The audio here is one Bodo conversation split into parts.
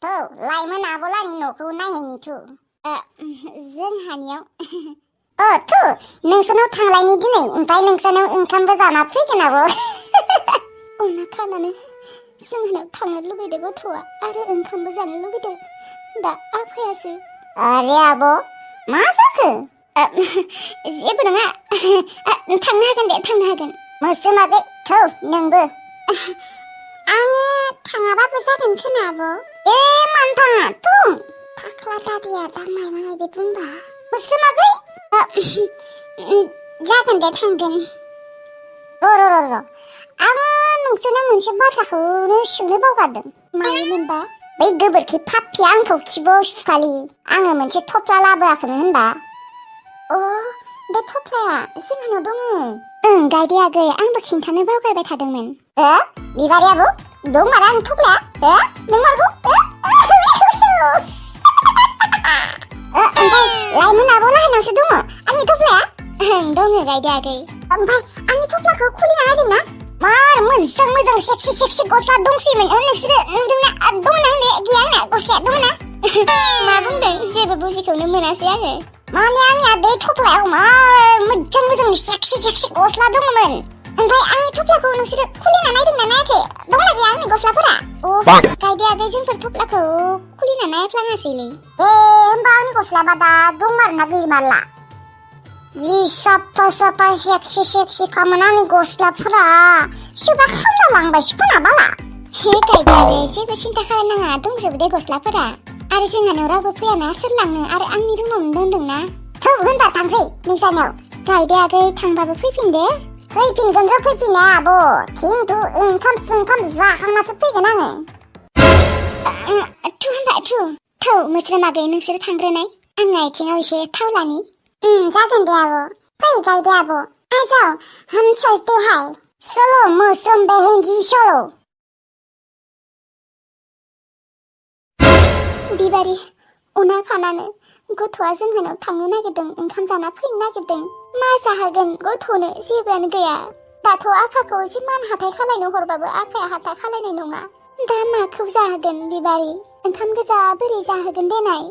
थौ लाइमोन आब'लानि न'खौ नायहैनि थु जोंहानियाव थु नोंसोरनाव थांलायनि दिनै ओमफ्राय नोंसोरनाव ओंखामबो जाना फैगोन आब' अना खानानै जोंहानाव थांनो लुगैदों गथ'आ आरो ओंखामबो जानो लुगैदों दा आफायासो आरे आब' मा जाखो जेबो नङा थांनो हागोन दे थांनो हागोन मोस्रोमागै थौ नोंबो आङो थाङाबाबो जागोन खोना आब' मानो थाङा थुं फाख्ला दादिया दा मायबा मायबि बुंबा मोस्रोमागै जागोन दे थांगोन र' आङो नोंसोरनो मोनसे बाथ्राखौनो सोंनो बावगारदों मायोमोनबा बै गोबोरखि पाप्पिया आंखौ खिबोआव सुखालि आङो मोनसे थफ्ला लाबोआखैमोन होनबा बे थफ्लाया जोंहानाव दङ गायदे आगै आंबो खिन्थानो बावगारबाय थादोंमोन बिबारि आब' दं मारा आं थफ्लाया नंमारगौ ओमफ्राय लाइमोन आब' लाहानावसो दङ आंनि थफ्लाया दङ गायदे आगै ओमफ्राय आंनि थफ्लाखौ खुलिना होदोंना मार मोजां सेक्सि गस्ला दंसैमोन नोंसोरो नुदोंना दंना होनदे गैया आंना गस्लाया दंना मा बुंदों जेबो बुजिखौनो मोनासै आङो माने आंनिया बे थफ्लायाव मार मोजां सेक्सि गस्ला दंमोन ओमफ्राय आंनि थफ्लाखौ नोंसोरो खुलिना नायदोंना नायाखै दंना गैया आंनि गस्लाफोरा गायदे आगै जोंफोर थफ्लाखौ खुलिना नायफ्लाङासैलै होमबा आंनि गस्लाबा दा दंमारोना गैमारला जि साफा सेक्सि खामोन आंनि गस्लाफोरा सोरबा खामना लांबायसो खोना बाला हे गायदे आगै जेबो सिन्था खालामनाङा दंजोबो दे गस्लाफोरा आरो जोंहानाव रावबो फैयाना सोर लांनो आरो आंनि रुमावनो दोनदोंना थौ होनबा थांसै नोंसानियाव गायदे आगै थांबाबो फैफिन दे फैफिनगोन र' फैफिननाया आब' खिन्थु ओंखाम जाखांनासो फैगोन आङो थौ मोस्रोम आगै नोंसोर थांग्रोनाय आंनि आथिङाव एसे थाव लानि जागोन दे आब' फै गायदे आब' आजाव हम चलते हैं चलो मौसम बहन चलो बिबारि अना खानानो गथ'आ जोंहानाव थांनो नागिरदों ओंखाम जाना फैनो नागिरदों मा जाहोगोन गथ'नो जेबोआनो गैया दाथ' आफाखौ जिमान हाथाय खालायनो हरबाबो आफाया हाथाय खालायनाय नङा दा माखौ जाहोगोन बिबारि ओंखाम गोजा बोरै जाहोगोन देनाय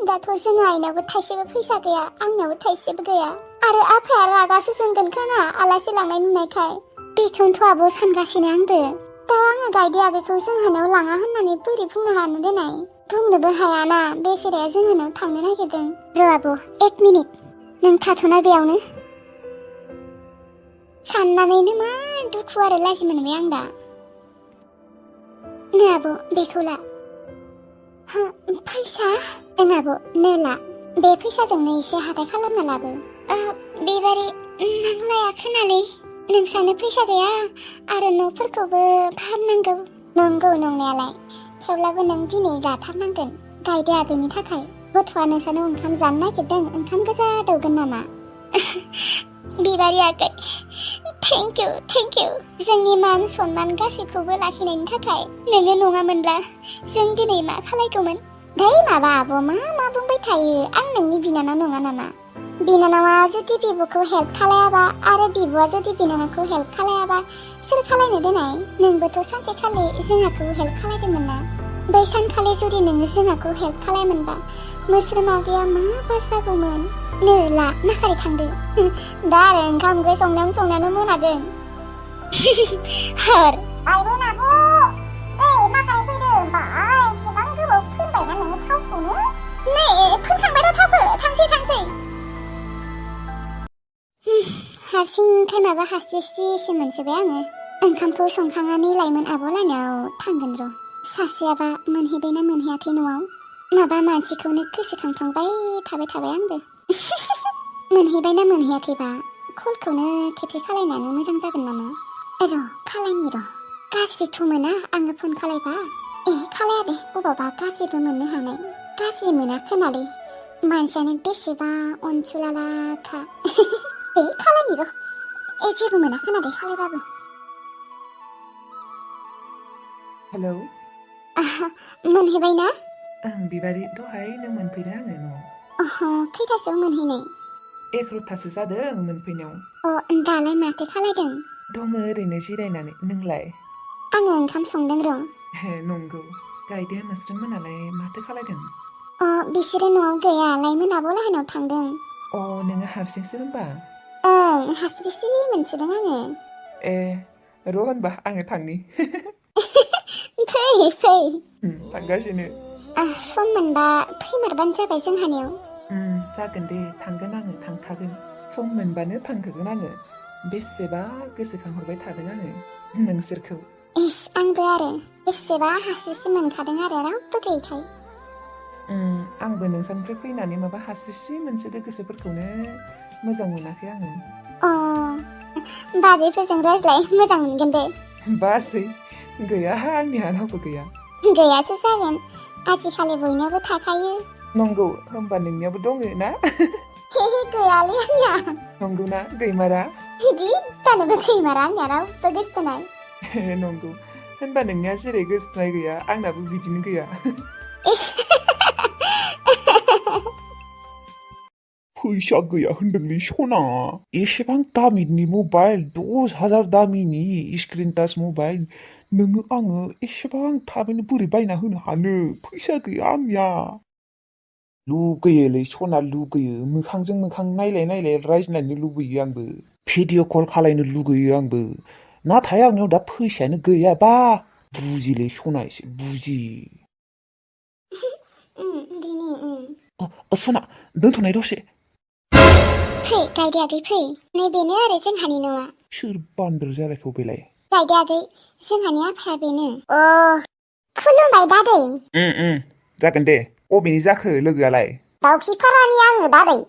दाथ' जोंहा आइनावबो थाइसेबो फैसा गैया आंनावबो थाइसेबो गैया आरो आफाया रागासो जोंगोन खोना आलासि लांनाय नुनायखाय बेखौनोथ' आब' सानगासिनो आंबो दा आङो गायदे आगैखौ जोंहानाव लाङा होननानै बोरै बुंनो हानो देनाय बुंनोबो हायाना बेसेराया जोंहानाव थांनो नागिरदों र' आब' 1 मिनिट नों थाथ'ना बेयावनो साननानैनो मा दुखु आरो लाजि मोनबाय आं दा नै आब' बेखौ ला फैसा ओं आब' नो ला बे फैसाजोंनो एसे हाथाय खालामना लाबो बिबारि नांलाया खोनालै नोंसानो फैसा गैया आरो न'फोरखौबो फाननांगौ नंगौ नंनायालाय थेवब्लाबो नों दिनै जाथारनांगोन गायदे आगैनि थाखाय गथ'आ नोंसानो ओंखाम जानो नागिरदों ओंखाम गोजा दौगोन नामा बिबारि आगै थेंक इउ जोंनि मान सनमान गासैखौबो लाखिनायनि थाखाय नोङो नङामोनब्ला जों दिनै मा खालायगौमोन दै माबा आब' मा बुंबाय थायो आं नोंनि बिनानाव नङा नामा बिनानावा जुदि बिब'खौ हेल्प खालायाबा आरो बिब'आ जुदि बिनानावखौ हेल्प खालायाबा सोर खालायनो देनाय नोंबोथ' सानसेखालि जोंहाखौ हेल्प खालायदोंमोन ना बै सानखालि जुदि नोङो जोंहाखौ हेल्प खालायमोनबा मोस्रोम आगैया मा बाजागौमोन नो ला माखारि थांदो दा आरो ओंखाम ओंख्रि संनायावनो मोनागोन हर आइबो नाबो माखारि फैदो एसेबां गोबाव फोनबायना नोङो थावखौनो नै फोनखांबाय र' थावखौ थांसै हारसिं टाइमाबा हास्रिस्रिसो मोनजोबबाय आङो ओंखामखौ संखांनानै लाइमोन आब' लानियाव थांगोन र' सासेयाबा मोनहैबायना मोनहैयाखै न'आव माबा मानसिखौनो गोसोखांफ्लांबाय थाबाय आंबो मोनहैबायना मोनहैयाखैबा कलखौनो खेबसे खालायनानै मोजां जागोन नामा र' खालायनि र' गाज्रिथ' मोना आङो फन खालायबा खालाया दे अबावबा गाज्रिबो मोननो हानाय गाज्रि मोना खोनालै मानसियानो बेसेबा अनसुलालाखा खालायनि र' जेबो मोना खोनादे खालायबाबो हेलौ मोनहैबाय ना बिबारि दहायनो मोनफैदों आङो न'आव खैथासोआव मोनहैनाय 11थासो जादों मोनफैनायाव दालाय माथो खालायदों दङ ओरैनो जिरायनानै नोंलाय आङो ओंखाम संदों र' नंगौ गायदो नोंसोरमोनालाय माथो खालायदों? बिसोरो न'आव गैया लाइमोन आब'लाहानाव थांदों। नोङो हारसिंसो होनबा? ओं हास्रिसि मोनसोदों आङो। ए र' होनबा आङो थांनि। फै फै थांगासिनो। सम मोनबा फैमारबानो जाबाय जोंहानियाव। जागोन दे थांगोन आङो थांखागोन। सम मोनबानो थांखागोन आङो। बेसेबा गोसोखांहरबाय थादों आङो नोंसोरखौ। इस आंबो आरो बेसेबा हास्रिसि मोनखादों आरो रावबो गैयैखाय। आंबो नोंसानिफ्राय फैनानै माबा हास्रिसि मोनसोदो गोसोफोरखौनो मोजां मोनाखै आङो। बाजैफोरजों रायज्लाय मोजां मोनगोन दे। बाजै गैया आंनिहा रावबो गैया। गैयासो जागोन आजिखालि बयनियावबो थाखायो। नंगौ होमबा नोंनियाबो दङ ना? गैयालै आंनिया। नंगौना गैमारा? गिद्दानोबो गैमारा आंनिया रावबो गोसथोनाय। नंगौ होनबा नोंनिया जेरै गोसथोनाय गैया आंनाबो बिदिनो गैया। फैसा गैया होनदोंलै सना। एसेबां दामिनि मबाइल 10,000 दामिनि स्क्रिन टाच मबाइल नोङो आङो एसेबां थाबैनो बोरै बायना होनो हानो? फैसा गैया आंनिया। लुगैयोलै सना लुगैयो। मोखांजों मोखां नायलाय नायलाय रायज्लायनो लुबैयो आंबो। भिडिअ कल खालायनो लुगैयो आंबो। नाथाय आंनियाव दा फैसायानो गैयाबा। बुजिलै सना एसे बुजि। सना दोनथ'नाय दसे। फै गायदे आगै फै नैबेनो आरो जोंहानि न'आ। सोर बान्दर जालायखौ बेलाय? गायदे आगै जोंहानि आफाया बेनो। खुलुमबाय दादै। जागोन दे। अबेनि जाखो लोगोआलाय? दाउखिपारानि आङो दादै।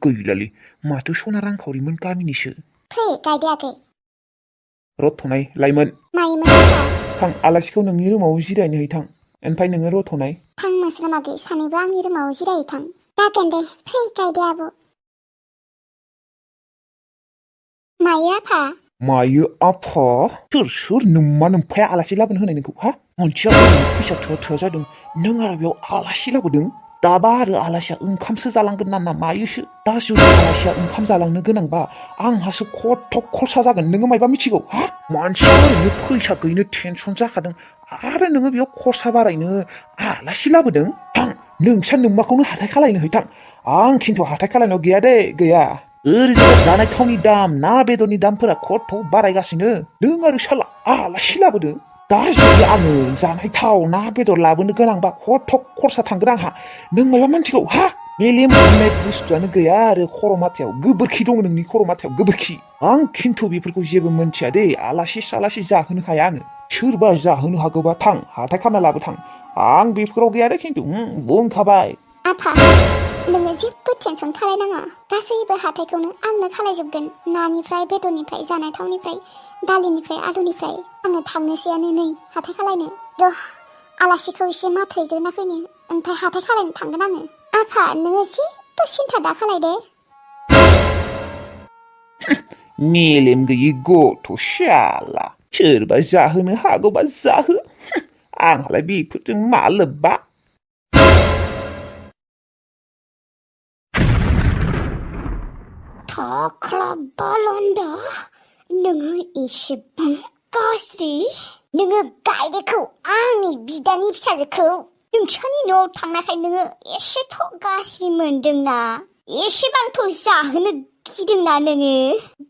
गैलालै माथो सना रांखावरिमोन गामिनिसो। फै गायदे आगै। रथ'नाय लाइमोन। मायोमोन आफा? थां आलासिखौ नोंनि रुमाव जिरायनो हैथां। ओमफ्राय नोङो रथ'नाय। थां मोस्रोम आगै सानैबो आंनि रुमाव जिरायहैथां। जागोन दे फै गायदे आब'। मायो आफा? मायो आफा? सोर नोम्मा नोम्फाया आलासि लाबोनो होनाय नोंखौ हा? मानसिया ओरैनो फैसा थोआ जादों नों आरो बेयाव आलासि लाबोदों? दाबा आरो आलासिया ओंखामसो जालांगोन ना मायोसो? दा जुदि आलासिया ओंखाम जालांनो गोनांबा आंहासो खथ' खरसा जागोन नोङो मायबा मिथिगौ हा? मानसिया ओरैनो फैसा गैयिनो टेनसन जाखादों आरो नोङो बेयाव खरसा बारायनो आलासि लाबोदों? थां नोंसा नोम्माखौनो हाथाय खालायनो हैथां। आं खिन्थु हाथाय खालायनायाव गैया दे गैया। ओरैनो जानाय थावनि दाम ना बेदरनि दामफोरा खथ' बारायगासिनो नों आरो साला आलासि लाबोदों। दा जुदि आङो जानाय थाव ना बेदर लाबोनो गोनांबा खथ' खरसा थांगोन आंहा। नों मायबा मिथिगौ हा? मेलेम होननाय बुस्थुआनो गैया आरो खर' माथायाव गोबोरखि दङ नोंनि खर' माथायाव गोबोरखि। आं खिन्थु बेफोरखौ जेबो मोनथिया दे आलासि सालासि जाहोनो हाया आङो। सोरबा जाहोनो हागौबा थां हाथाय खालामना लाबो थां। आं बेफोराव गैया दे खिन्थु बुंखाबाय। आफा नोङो जेबो टेनसन खालायनाङा। गासैबो हाथायखौनो आंनो खालायजोबगोन। नानिफ्राय बेदरनिफ्राय जानाय थावनिफ्राय दालिनिफ्राय आलुनिफ्राय आङो थांनोसैयानो नै हाथाय खालायनो। आलासिखौ एसे माथैग्रोना फैनो ओमफ्राय हाथाय खालायनो थांगोन आङो। आफा नोङो जेबो सिन्था दा खालाय दे। मेलेम गैयि गथ' शाला सोरबा जाहोनो हागौबा जाहो। आंहालाय बेफोरजों मा लोब्बा? थाख्ला बालन्दा नोङो एसेबां गाज्रि। नोङो गायदेखौ आंनि बिदानि फिसाजोखौ नोंसानि न'आव थांनायखाय नोङो एसेथ' गाज्रि मोनदोंना? एसेबांथ' जाहोनो गिदोंना नोङो?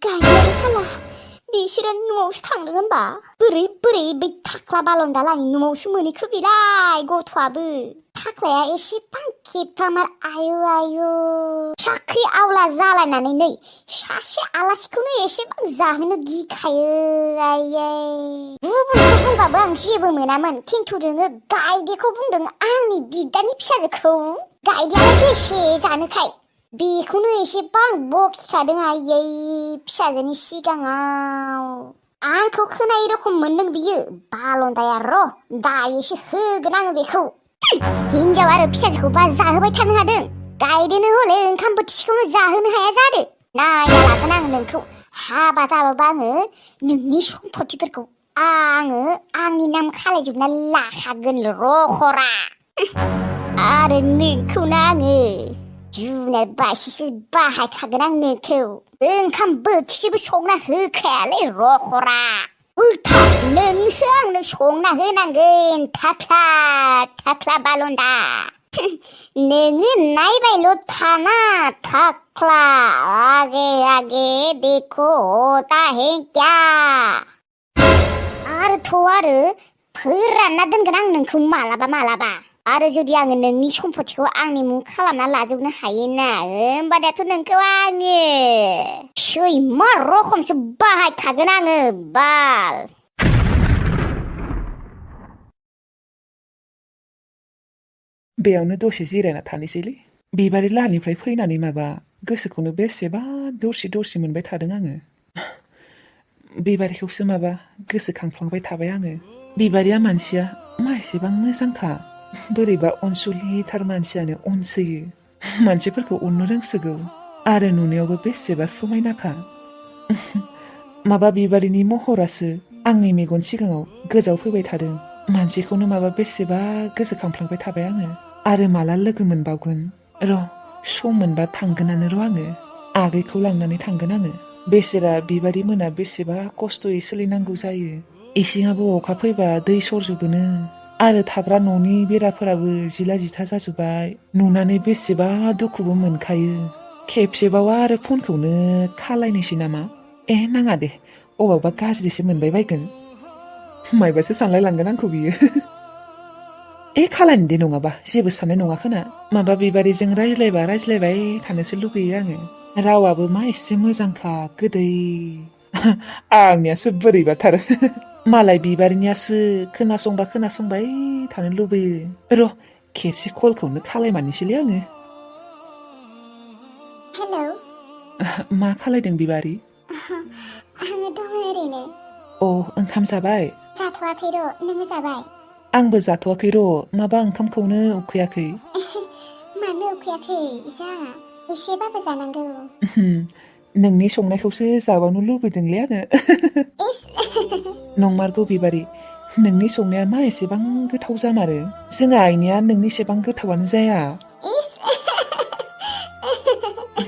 गायदेआबो साला बिसोरो न'आवसो थांदों होनबा? बोरै बै थाख्ला बालन्दा लानि न'आवसो मोनहैखो बेलाय गथ'आबो? थाख्लाया एसेबां खेफ्रामार आयु साख्रि आवला जालायनानै नै सासे आलासिखौनो एसेबां जाहोनो गिखायो। आयै गुबुनखौ बुंबाबो आं जेबो मोनामोन खिन्थु नोङो गायदेखौ बुंदों आंनि बिदानि फिसाजोखौ। गायदेआलाय बेसे जानोखाय बेखौनो एसेबां बखिखादों आयै फिसाजोनि सिगाङाव। आंखौ खोनायै रखम मोनदों बियो बालन्दाया। र' दायोसो होगोन आङो बेखौ। हिनजाव आरो फिसाजोखौबा जाहोबाय थानो हादों गायदेनो हले ओंखाम बोथिसेखौनो जाहोनो हाया जादो। नायना लागोन आङो नोंखौ। हाबा जाबाबो आङो नोंनि सम्पतिफोरखौ आङो आंनि नाम खालायजोबना लाखागोन रखरा। आरो नोंखौनो आङो जुनार बासिसो बाहायखागोन आं नोंखौ। ओंखाम बोथिसेबो संना होखायालै रखरा। उल्था नोंसो आंनो संना होनांगोन थाख्ला थाख्ला बालन्दा नोङो नायबायल' थाना थाख्ला आगे आगे देखो होता है क्या आरो फोरानना दोनगोन आं नोंखौ मालाबा आरो जुदि आङो नोंनि सम्पतिखौ आंनि मुं खालामना लाजोबनो हायोना होमबानियाथ' नोंखौ आङो सैमा रखमसो बाहायखागोन आङो बाल बेयावनो दसे जिरायना थानोसैलै बिबारि लाहानिफ्राय फैनानै माबा गोसोखौनो बेसेबा दरसि मोनबाय थादों आङो बिबारिखौसो माबा गोसोखांफ्लांबाय थाबाय आङो बिबारिया मानसिया मा एसेबां मोजांखा बोरैबा अनसुलिथार मानसियानो अनसोयो मानसिफोरखौ अननो रोंसोगौ आरो नुनायावबो बेसेबा समायनाखा माबा बिबारिनि महरासो आंनि मेगन सिगाङाव गोजाव फैबाय थादों मानसिखौनो माबा बेसेबा गोसोखांफ्लांबाय थाबाय आङो आरो माला लोगो मोनबावगोन र' सम मोनबा थांगोनानो र' आङो आगैखौ लांनानै थांगोन आङो बेसेरा बिबारि मोना बेसेबा खस्थ'यै सोलिनांगौ जायो इसिङाबो अखा फैबा दै सरजोबोनो आरो थाग्रा न'नि बेराफोराबो जिला जिथा जाजोब्बाय नुनानै बेसेबा दुखुबो मोनखायो खेबसेबाव आरो फनखौनो खालायनोसै नामा नाङा दे अबावबा गाज्रिसो मोनबाय बायगोन मायबासो सानलाय लांगोन आंखौ बियो खालायनो दे नङाबा जेबो साननाय नङा खोना माबा बिबारिजों रायज्लायबाय थानोसो लुगैयो आङो रावाबो मा एसे मोजांखा गोदै आंनियासो बोरैबाथार मालाय बिबारिनियासो खोनासंबाय थानो लुबैयो र' खेबसे कलखौनो खालायमारनोसैलै आङो हेलौ मा खालायदों बिबारि आङो दङ ओरैनो ओंखाम जाबाय जाथ'वाखै र' नोङो जाबाय आंबो जाथ'वाखै र' माबा ओंखामखौनो उखैयाखै मानो उखैयाखै जा एसेबाबो जानांगौ नोंनि संनायखौसो जाबावनो लुबैदोंलै आङो नंमारगौ बिबारि नोंनि संनाया मा एसेबां गोथाव जामारो जोंहा आइनिया नोंनिसेबां गोथावानो जाया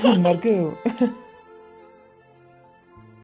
नंमारगौ